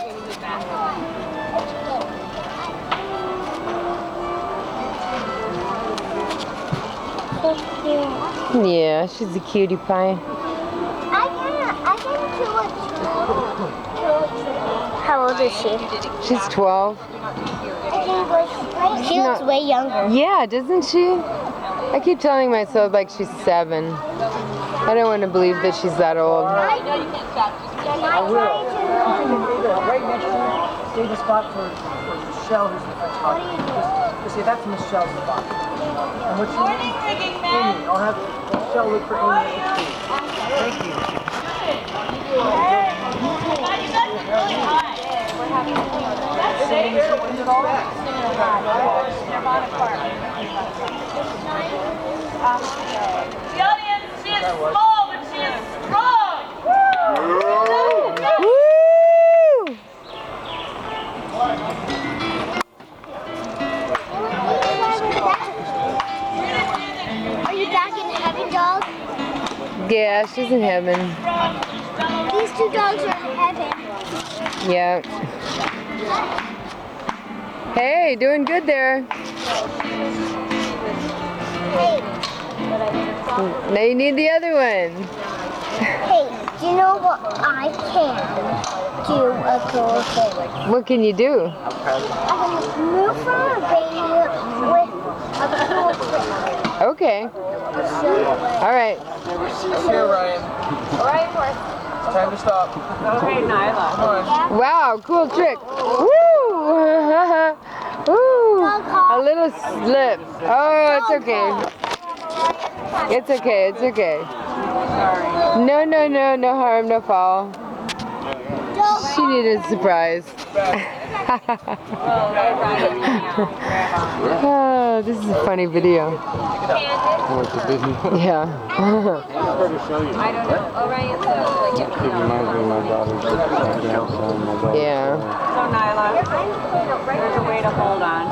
So cute. Yeah, she's a cutie pie. I can do a How old is she? She's 12. She looks way younger. Yeah, doesn't she? I keep telling myself like she's 7. I don't want to believe that she's that old. I will. Right next to you, save a spot for Michelle, who's the photographer. Just say that's Michelle's spot. And what's your name? Amy. I'll have Michelle look for Amy at the tree. Thank you. The audience, she is small, but she is strong. Woo! Are you back in heaven, dog? Yeah, she's in heaven. These 2 dogs are in heaven. Yeah. Hey, doing good there. Hey, Now you need the other one. hey, do you know what I can do a cool thing? What can you do? I can move from a baby with a cool trick. Okay. All right. Okay, Ryan. It's time to stop. Okay, Nyla. Come on. Wow, cool trick. Woo! Woo! A little slip. Oh, it's okay. It's okay, it's okay. No, no, no, no harm, no foul. She needed a surprise. Oh, this is a funny video. Yeah. I don't know. Orion says, like, It reminds me of my daughter's grandson, my daughter's Yeah. So, Nyla, there's a way to hold on.